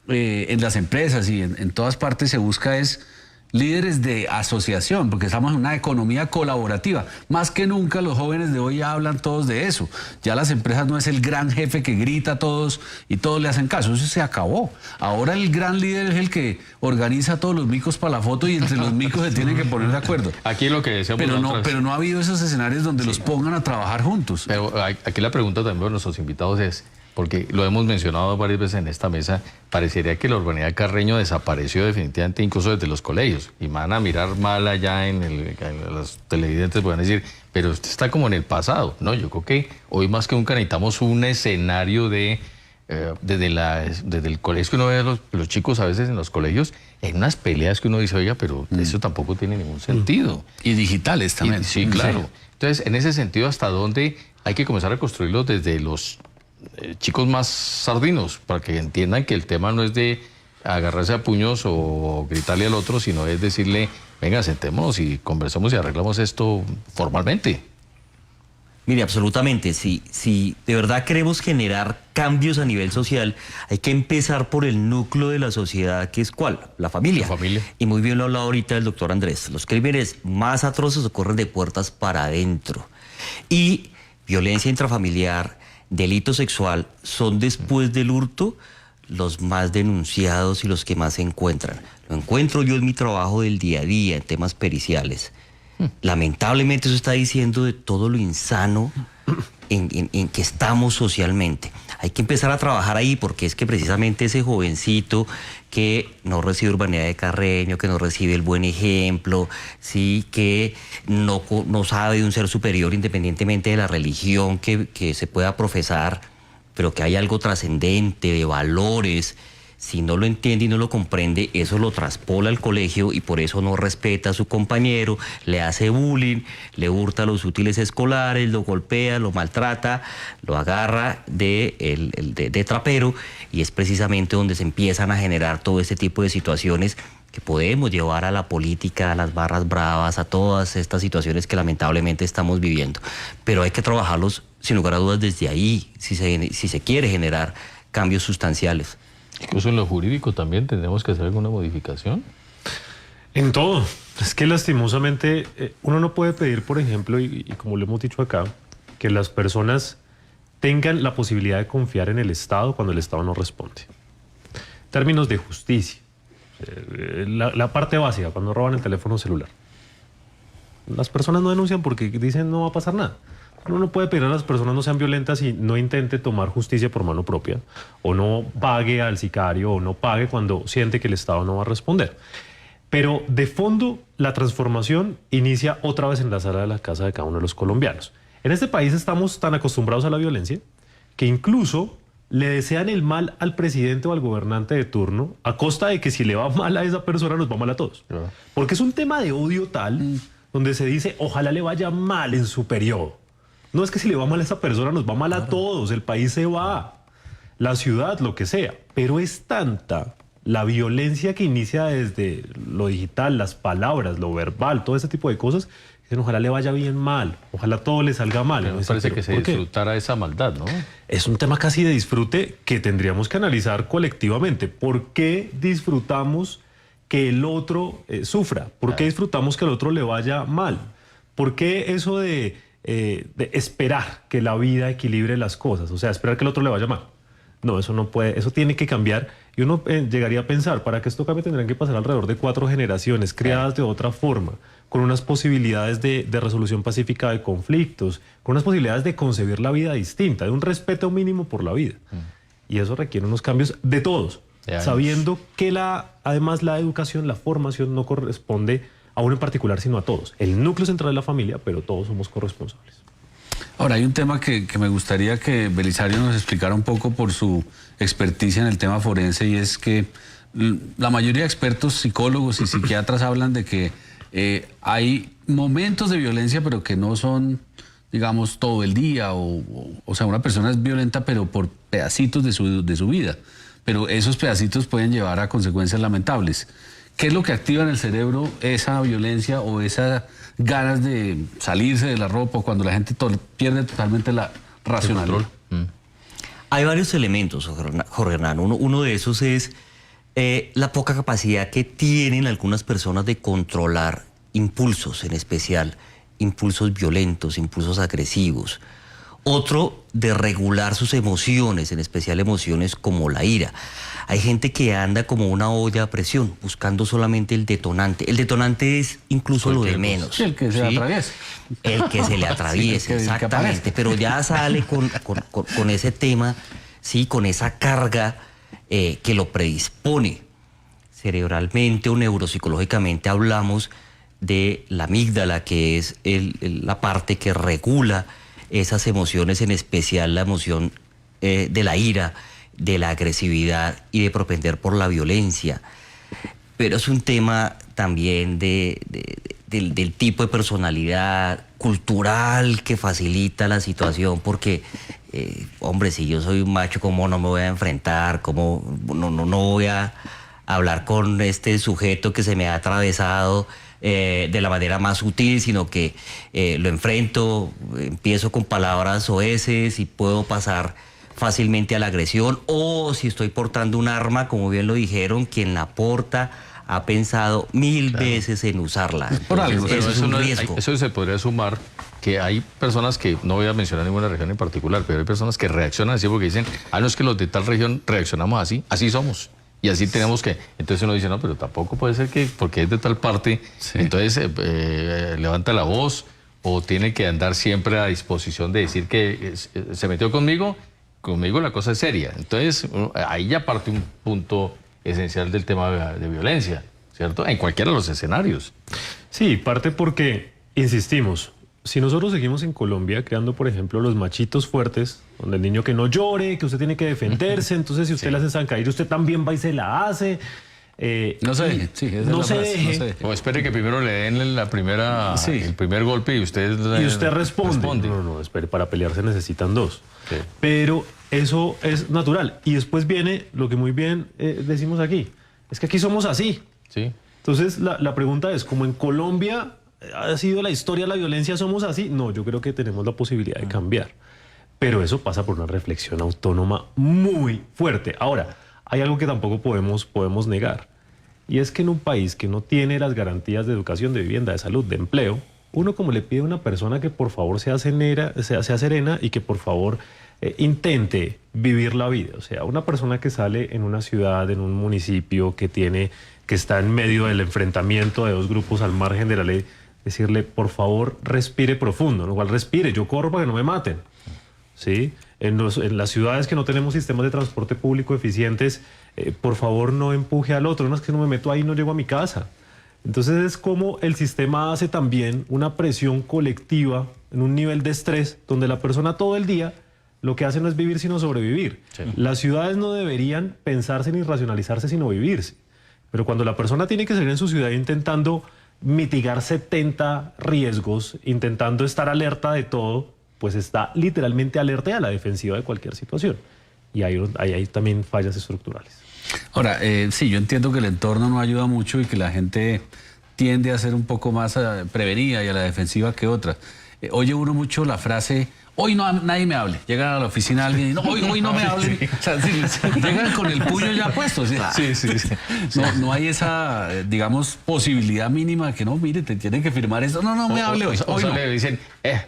en las empresas y en todas partes se busca es líderes de asociación, porque estamos en una economía colaborativa. Más que nunca los jóvenes de hoy ya hablan todos de eso. Ya las empresas no es el gran jefe que grita a todos y todos le hacen caso. Eso se acabó. Ahora el gran líder es el que organiza a todos los micos para la foto y entre los micos se tienen que poner de acuerdo. Aquí lo que decíamos pero no ha habido esos escenarios donde los pongan a trabajar juntos. Pero aquí la pregunta también de nuestros invitados es, porque lo hemos mencionado varias veces en esta mesa, parecería que la urbanidad de Carreño desapareció definitivamente incluso desde los colegios, y van a mirar mal allá en los televidentes, pueden decir, pero usted está como en el pasado. No, yo creo que hoy más que nunca necesitamos un escenario desde el colegio, que uno ve a los chicos a veces en los colegios, en unas peleas que uno dice, oiga, pero eso tampoco tiene ningún sentido. Y digitales también. Sí, claro. Entonces, en ese sentido, ¿hasta dónde hay que comenzar a construirlo desde los chicos más sardinos, para que entiendan que el tema no es de agarrarse a puños o gritarle al otro, sino es decirle, venga, sentémonos y conversamos y arreglamos esto formalmente? Mire, absolutamente. Si de verdad queremos generar cambios a nivel social, hay que empezar por el núcleo de la sociedad, que es ¿cuál? La familia. La familia. Y muy bien lo ha hablado ahorita el doctor Andrés. Los crímenes más atroces ocurren de puertas para adentro. Y violencia intrafamiliar, delito sexual, son después del hurto los más denunciados y los que más se encuentran. Lo encuentro yo en mi trabajo del día a día, en temas periciales. Lamentablemente eso está diciendo de todo lo insano en que estamos socialmente. Hay que empezar a trabajar ahí, porque es que precisamente ese jovencito que no recibe urbanidad de Carreño, que no recibe el buen ejemplo, sí, que no sabe de un ser superior independientemente de la religión que se pueda profesar, pero que hay algo trascendente, de valores. Si no lo entiende y no lo comprende, eso lo traspola al colegio y por eso no respeta a su compañero, le hace bullying, le hurta los útiles escolares, lo golpea, lo maltrata, lo agarra de trapero, y es precisamente donde se empiezan a generar todo este tipo de situaciones que podemos llevar a la política, a las barras bravas, a todas estas situaciones que lamentablemente estamos viviendo. Pero hay que trabajarlos sin lugar a dudas desde ahí, si se quiere generar cambios sustanciales. Incluso en lo jurídico también tendremos que hacer alguna modificación. En todo. Es que lastimosamente uno no puede pedir, por ejemplo, y como lo hemos dicho acá, que las personas tengan la posibilidad de confiar en el Estado cuando el Estado no responde. En términos de justicia, la parte básica, cuando roban el teléfono celular. Las personas no denuncian porque dicen no va a pasar nada. Uno no puede pedir a las personas no sean violentas y no intente tomar justicia por mano propia, o no pague al sicario, o no pague cuando siente que el Estado no va a responder. Pero de fondo, la transformación inicia otra vez en la sala de la casa de cada uno de los colombianos. En este país estamos tan acostumbrados a la violencia que incluso le desean el mal al presidente o al gobernante de turno a costa de que si le va mal a esa persona nos va mal a todos. Claro. Porque es un tema de odio tal donde se dice ojalá le vaya mal en su periodo. No es que si le va mal a esa persona, nos va mal a todos, el país se va, la ciudad, lo que sea. Pero es tanta la violencia que inicia desde lo digital, las palabras, lo verbal, todo ese tipo de cosas, que dicen, ojalá le vaya bien mal, ojalá todo le salga mal. Pero me parece que se disfrutara esa maldad, ¿no? Es un tema casi de disfrute que tendríamos que analizar colectivamente. ¿Por qué disfrutamos que el otro sufra? ¿Por qué disfrutamos que el otro le vaya mal? ¿Por qué eso de esperar que la vida equilibre las cosas? O sea, esperar que el otro le vaya mal. No, eso no puede, eso tiene que cambiar. Y uno llegaría a pensar, para que esto cambie tendrían que pasar alrededor de 4 generaciones, criadas de otra forma, con unas posibilidades de resolución pacífica de conflictos, con unas posibilidades de concebir la vida distinta, de un respeto mínimo por la vida. Y eso requiere unos cambios de todos, sabiendo que además la educación, la formación no corresponde a uno en particular, sino a todos. El núcleo central de la familia, pero todos somos corresponsables. Ahora, hay un tema que me gustaría que Belisario nos explicara un poco por su experticia en el tema forense, y es que la mayoría de expertos, psicólogos y psiquiatras hablan de que hay momentos de violencia, pero que no son, digamos, todo el día, o sea, una persona es violenta, pero por pedacitos de su vida. Pero esos pedacitos pueden llevar a consecuencias lamentables. ¿Qué es lo que activa en el cerebro esa violencia o esas ganas de salirse de la ropa cuando la gente pierde totalmente la racionalidad? Hay varios elementos, Jorge Hernán. Uno de esos es la poca capacidad que tienen algunas personas de controlar impulsos, en especial impulsos violentos, impulsos agresivos. Otro, de regular sus emociones, en especial emociones como la ira. Hay gente que anda como una olla a presión, buscando solamente el detonante. El detonante es incluso lo de menos. Sí, el que se le atraviese. El que se le atraviese, Sí, exactamente. Pero ya sale con ese tema, sí, con esa carga que lo predispone. Cerebralmente o neuropsicológicamente hablamos de la amígdala, que es la parte que regula esas emociones, en especial la emoción de la ira, de la agresividad y de propender por la violencia. Pero es un tema también del tipo de personalidad cultural que facilita la situación, porque, hombre, si yo soy un macho, ¿cómo no me voy a enfrentar? ¿Cómo no voy a hablar con este sujeto que se me ha atravesado de la manera más sutil, sino que lo enfrento, empiezo con palabras soeces y puedo pasar fácilmente a la agresión? O si estoy portando un arma, como bien lo dijeron, quien la porta ha pensado 1000 veces en usarla. Por algo, Entonces, pero eso es un no riesgo. eso se podría sumar que hay personas que, no voy a mencionar ninguna región en particular, pero hay personas que reaccionan así porque dicen, no, es que los de tal región reaccionamos así, así somos. Y así tenemos que... Entonces uno dice, no, pero tampoco puede ser que, porque es de tal parte, Sí. entonces levanta la voz o tiene que andar siempre a disposición de decir que se metió conmigo la cosa es seria. Entonces ahí ya parte un punto esencial del tema de violencia, ¿cierto? En cualquiera de los escenarios. Sí, parte porque, insistimos, si nosotros seguimos en Colombia creando, por ejemplo, los machitos fuertes, donde el niño que no llore, que usted tiene que defenderse, entonces si usted le hace zancadilla, usted también va y se la hace. No se deje, sí, esa es no la se frase, deje. no se deje. O espere que primero le den Sí. el primer golpe y usted responde. No, espere, para pelear se necesitan dos. Sí. Pero eso es natural. Y después viene lo que muy bien decimos aquí, es que aquí somos así. Sí. Entonces la pregunta es, ¿como en Colombia ha sido la historia de la violencia, somos así? No, yo creo que tenemos la posibilidad de cambiar. Pero eso pasa por una reflexión autónoma muy fuerte. Ahora, hay algo que tampoco podemos negar. Y es que en un país que no tiene las garantías de educación, de vivienda, de salud, de empleo, uno como le pide a una persona que por favor sea serena y que por favor intente vivir la vida. O sea, una persona que sale en una ciudad, en un municipio que está en medio del enfrentamiento de dos grupos al margen de la ley, decirle, por favor, respire profundo, ¿no? Igual respire, yo corro para que no me maten. ¿Sí? En las ciudades que no tenemos sistemas de transporte público eficientes, por favor no empuje al otro, no es que no me meto ahí y no llego a mi casa. Entonces es como el sistema hace también una presión colectiva en un nivel de estrés donde la persona todo el día lo que hace no es vivir sino sobrevivir. Sí. Las ciudades no deberían pensarse ni racionalizarse sino vivirse. Pero cuando la persona tiene que salir en su ciudad intentando mitigar 70 riesgos, intentando estar alerta de todo, pues está literalmente alerta y a la defensiva de cualquier situación. Y hay también fallas estructurales. Ahora, sí, yo entiendo que el entorno no ayuda mucho y que la gente tiende a ser un poco más prevenida y a la defensiva que otras. Oye uno mucho la frase, hoy no nadie me hable. Llegan a la oficina alguien y no, hoy no me hablen. Sí. O sea, sí, llegan con el puño ya puesto. ¿Sí? Sí. No hay esa, digamos, posibilidad mínima de que no, mire, te tienen que firmar esto. No me hable hoy. Hoy no. le dicen,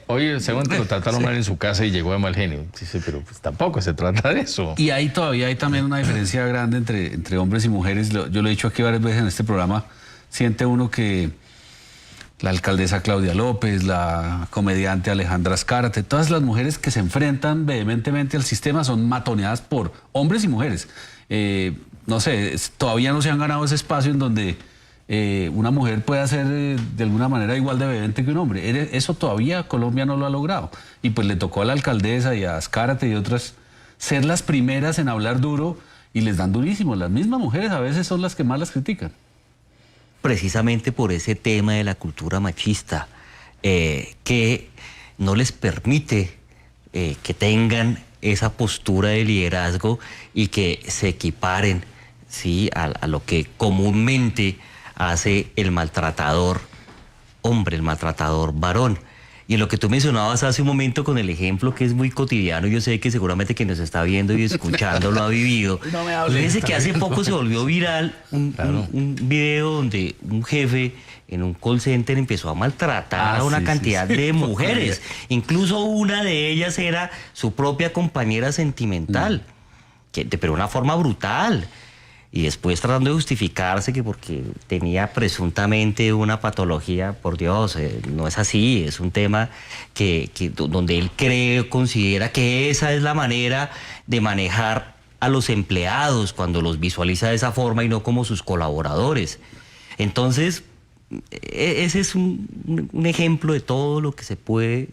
hoy según te lo trataron mal en su casa y llegó de mal genio. Dice, pero pues tampoco se trata de eso. Y ahí todavía hay también una diferencia grande entre hombres y mujeres. Yo lo he dicho aquí varias veces en este programa. Siente uno que la alcaldesa Claudia López, la comediante Alejandra Azcárate, todas las mujeres que se enfrentan vehementemente al sistema son matoneadas por hombres y mujeres. No sé, todavía no se han ganado ese espacio en donde una mujer pueda ser de alguna manera igual de vehemente que un hombre. Eso todavía Colombia no lo ha logrado. Y pues le tocó a la alcaldesa y a Azcárate y otras ser las primeras en hablar duro y les dan durísimo. Las mismas mujeres a veces son las que más las critican. Precisamente por ese tema de la cultura machista que no les permite que tengan esa postura de liderazgo y que se equiparen, ¿sí?, a lo que comúnmente hace el maltratador hombre, el maltratador varón. Y en lo que tú mencionabas hace un momento con el ejemplo que es muy cotidiano, yo sé que seguramente quien nos está viendo y escuchando lo ha vivido. No me hables. Fíjense que hace poco se volvió viral un video donde un jefe en un call center empezó a maltratar a una sí, cantidad sí, sí. de mujeres. Incluso una de ellas era su propia compañera sentimental, pero de una forma brutal. Y después tratando de justificarse que porque tenía presuntamente una patología, por Dios, no es así, es un tema donde él considera que esa es la manera de manejar a los empleados cuando los visualiza de esa forma y no como sus colaboradores. Entonces, ese es un ejemplo de todo lo que se puede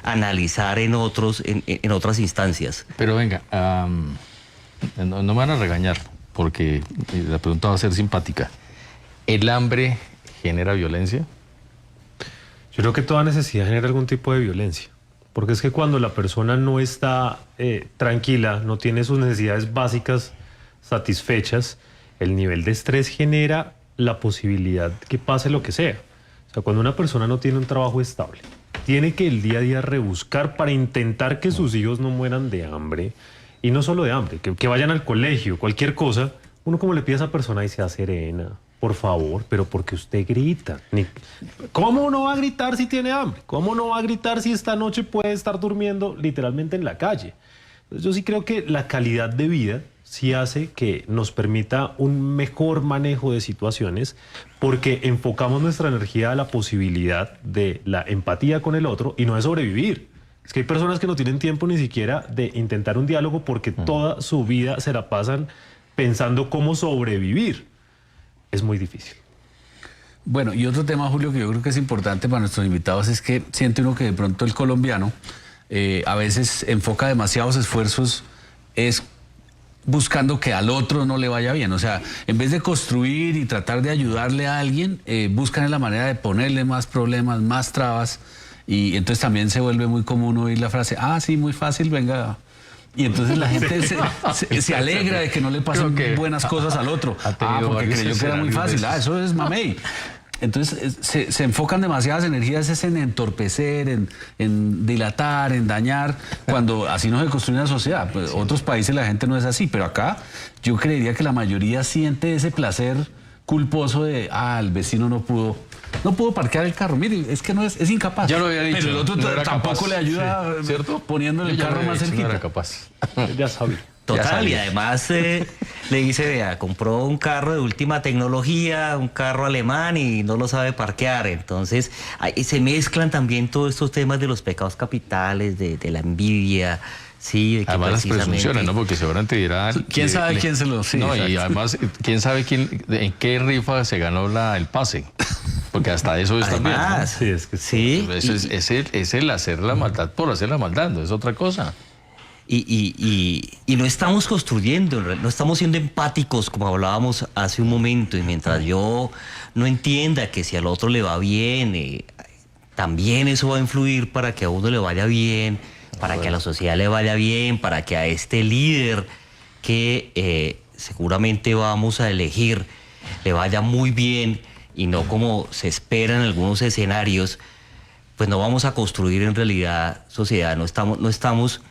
analizar en otras instancias. Pero venga, no me van a regañar, porque la pregunta va a ser simpática. ¿El hambre genera violencia? Yo creo que toda necesidad genera algún tipo de violencia, porque es que cuando la persona no está tranquila, no tiene sus necesidades básicas satisfechas, el nivel de estrés genera la posibilidad que pase lo que sea. O sea, cuando una persona no tiene un trabajo estable, tiene que el día a día rebuscar para intentar que sus hijos no mueran de hambre, y no solo de hambre, que vayan al colegio, cualquier cosa, uno como le pide a esa persona y sea serena, por favor, pero porque usted grita. ¿Cómo no va a gritar si tiene hambre? ¿Cómo no va a gritar si esta noche puede estar durmiendo literalmente en la calle? Entonces, yo sí creo que la calidad de vida sí hace que nos permita un mejor manejo de situaciones, porque enfocamos nuestra energía a la posibilidad de la empatía con el otro y no de sobrevivir. Es que hay personas que no tienen tiempo ni siquiera de intentar un diálogo porque toda su vida se la pasan pensando cómo sobrevivir. Es muy difícil. Bueno, y otro tema, Julio, que yo creo que es importante para nuestros invitados es que siente uno que de pronto el colombiano a veces enfoca demasiados esfuerzos buscando que al otro no le vaya bien. O sea, en vez de construir y tratar de ayudarle a alguien, buscan la manera de ponerle más problemas, más trabas. Y entonces también se vuelve muy común oír la frase, sí, muy fácil, venga. Y entonces la gente se alegra de que no le pasen buenas cosas al otro. Porque creyó que era muy fácil. Eso es mamey. Entonces se enfocan demasiadas energías en entorpecer, en dilatar, en dañar, cuando así no se construye una sociedad. Pues, otros países la gente no es así, pero acá yo creería que la mayoría siente ese placer culposo de, el vecino no pudo parquear el carro. Mire, es que no es incapaz. Ya lo había dicho. Pero el otro no tampoco capaz. le ayuda, Sí, ¿cierto? Poniéndole el carro más cerquita. No era capaz. Ya sabía. Total, y además le dice, vea, compró un carro de última tecnología, un carro alemán y no lo sabe parquear. Entonces, se mezclan también todos estos temas de los pecados capitales, de la envidia, sí, de que además las precisamente... presunciones, ¿no? Porque seguramente dirá... ¿Quién sabe quién se lo... Sí, no, exacto. y además, ¿quién sabe en qué rifa se ganó el pase? Porque hasta eso es también, ¿no? Además, Sí, es que sí. Eso es el hacer la maldad por hacer la maldad, no es otra cosa. Y no estamos construyendo, no estamos siendo empáticos como hablábamos hace un momento. Y mientras yo no entienda que si al otro le va bien, también eso va a influir para que a uno le vaya bien, para que a la sociedad le vaya bien, para que a este líder que seguramente vamos a elegir le vaya muy bien y no como se espera en algunos escenarios, pues no vamos a construir en realidad sociedad, no estamos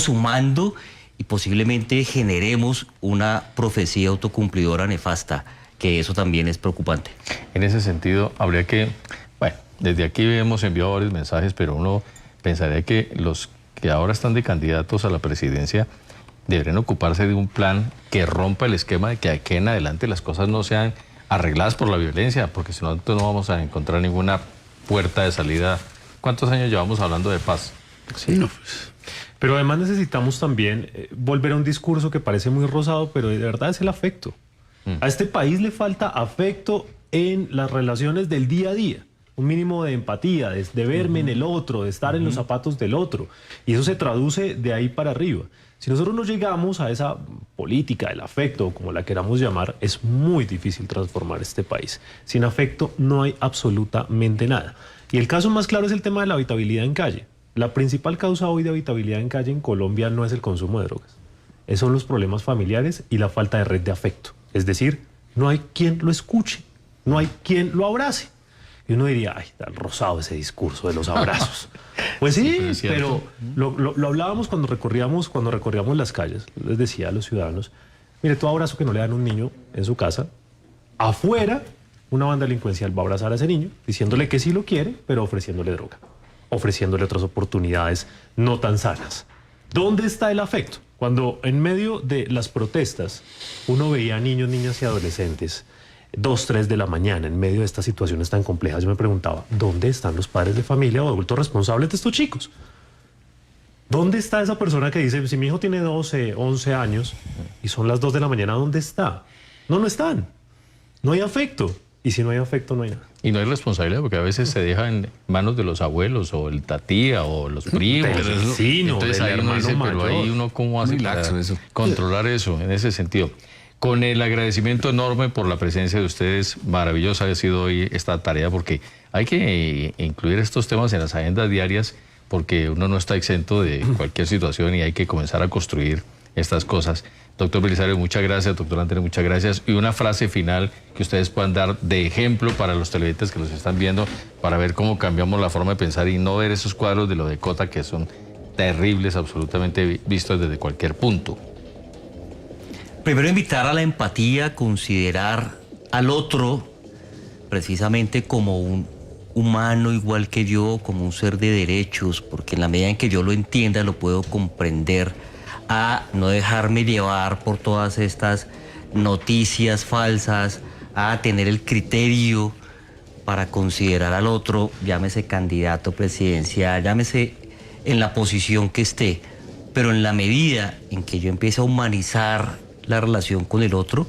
sumando y posiblemente generemos una profecía autocumplidora nefasta, que eso también es preocupante. En ese sentido, habría que... Bueno, desde aquí hemos enviado varios mensajes, pero uno pensaría que los que ahora están de candidatos a la presidencia deberían ocuparse de un plan que rompa el esquema de que aquí en adelante las cosas no sean arregladas por la violencia, porque si no, entonces no vamos a encontrar ninguna puerta de salida. ¿Cuántos años llevamos hablando de paz? Sí, no, pues... Pero además necesitamos también volver a un discurso que parece muy rosado, pero de verdad es el afecto. A este país le falta afecto en las relaciones del día a día. Un mínimo de empatía, de verme en el otro, de estar en los zapatos del otro. Y eso se traduce de ahí para arriba. Si nosotros no llegamos a esa política del afecto, como la queramos llamar, es muy difícil transformar este país. Sin afecto no hay absolutamente nada. Y el caso más claro es el tema de la habitabilidad en calle. La principal causa hoy de habitabilidad en calle en Colombia no es el consumo de drogas. Esos son los problemas familiares y la falta de red de afecto. Es decir, no hay quien lo escuche, no hay quien lo abrace. Y uno diría, ay, tan rosado ese discurso de los abrazos. Pues sí, pero es pero cierto. lo hablábamos cuando recorríamos las calles. Les decía a los ciudadanos, mire, todo abrazo que no le dan a un niño en su casa, afuera, una banda delincuencial va a abrazar a ese niño, diciéndole que sí lo quiere, pero ofreciéndole droga, ofreciéndole otras oportunidades no tan sanas. ¿Dónde está el afecto? Cuando en medio de las protestas uno veía a niños, niñas y adolescentes 2, 3 de la mañana en medio de estas situaciones tan complejas, yo me preguntaba, ¿dónde están los padres de familia o adultos responsables de estos chicos? ¿Dónde está esa persona que dice, si mi hijo tiene 12, 11 años y son las 2 de la mañana, ¿dónde está? No están. No hay afecto. Y si no hay afecto, no hay nada. Y no hay responsabilidad porque a veces se deja en manos de los abuelos o el tatía o los primos. Del vecino, Entonces del ahí uno hermano dice, pero mayor. ahí uno cómo hace Muy para laxo eso. controlar eso en ese sentido. Con el agradecimiento enorme por la presencia de ustedes, maravillosa ha sido hoy esta tarea porque hay que incluir estos temas en las agendas diarias porque uno no está exento de cualquier situación y hay que comenzar a construir estas cosas. Doctor Belisario, muchas gracias. Doctor Antonio, muchas gracias. Y una frase final que ustedes puedan dar de ejemplo para los televidentes que los están viendo para ver cómo cambiamos la forma de pensar y no ver esos cuadros de lo de Cota que son terribles, absolutamente vistos desde cualquier punto. Primero, invitar a la empatía, considerar al otro precisamente como un humano igual que yo, como un ser de derechos, porque en la medida en que yo lo entienda, lo puedo comprender, a no dejarme llevar por todas estas noticias falsas, a tener el criterio para considerar al otro, llámese candidato presidencial, llámese en la posición que esté, pero en la medida en que yo empiece a humanizar la relación con el otro,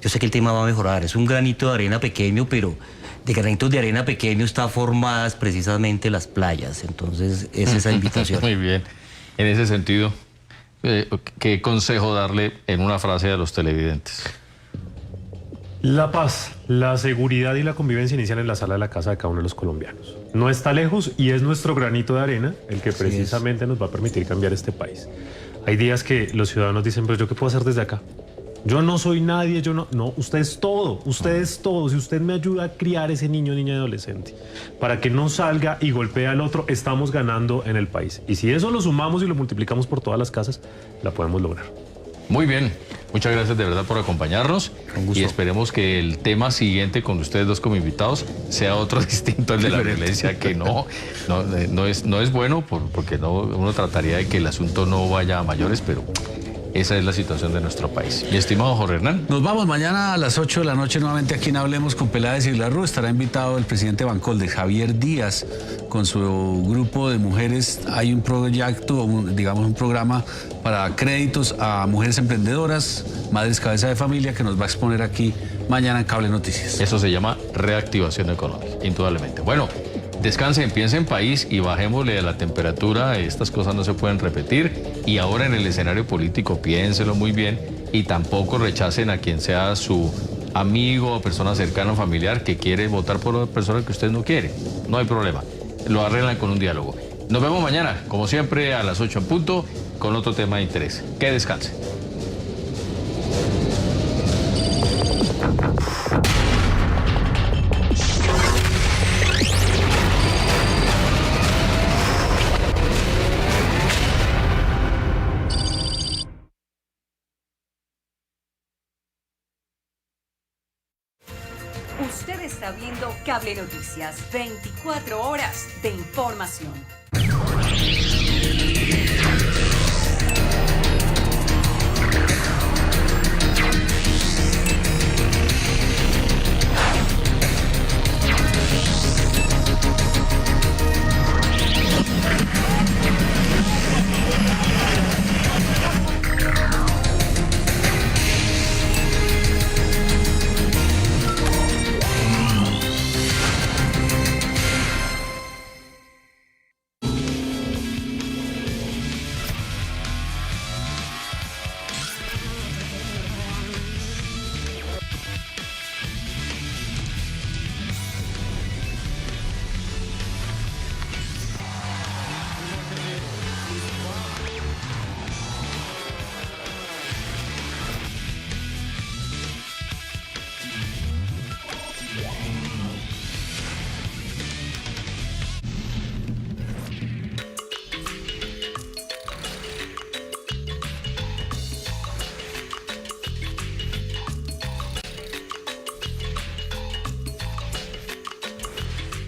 yo sé que el tema va a mejorar. Es un granito de arena pequeño, pero de granitos de arena pequeño están formadas precisamente las playas. Entonces, es esa invitación. Muy bien. En ese sentido, ¿qué consejo darle en una frase a los televidentes? La paz, la seguridad y la convivencia inician en la sala de la casa de cada uno de los colombianos. No está lejos y es nuestro granito de arena el que precisamente nos va a permitir cambiar este país. Hay días que los ciudadanos dicen, pero ¿yo qué puedo hacer desde acá? Yo no soy nadie, yo no... No, usted es todo, usted es todo. Si usted me ayuda a criar ese niño, niña y adolescente, para que no salga y golpee al otro, estamos ganando en el país. Y si eso lo sumamos y lo multiplicamos por todas las casas, la podemos lograr. Muy bien, muchas gracias de verdad por acompañarnos y esperemos que el tema siguiente con ustedes dos como invitados sea otro distinto al de la violencia, que no es bueno porque uno trataría de que el asunto no vaya a mayores, pero esa es la situación de nuestro país. Mi estimado Jorge Hernán. Nos vamos mañana a las 8 de la noche nuevamente aquí en Hablemos con Peláez y Larru. Estará invitado el presidente Bancolde, Javier Díaz, con su grupo de mujeres. Hay un proyecto, un programa para créditos a mujeres emprendedoras, madres cabeza de familia, que nos va a exponer aquí mañana en Cable Noticias. Eso se llama reactivación económica, indudablemente. Bueno, descansen, piensen país y bajémosle a la temperatura. Estas cosas no se pueden repetir. Y ahora en el escenario político, piénselo muy bien y tampoco rechacen a quien sea su amigo, persona cercana o familiar que quiere votar por una persona que usted no quiere. No hay problema. Lo arreglan con un diálogo. Nos vemos mañana, como siempre, a las 8 en punto, con otro tema de interés. Que descansen. Usted está viendo Cable Noticias, 24 horas de información.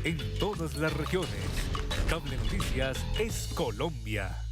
en todas las regiones. Cable Noticias es Colombia.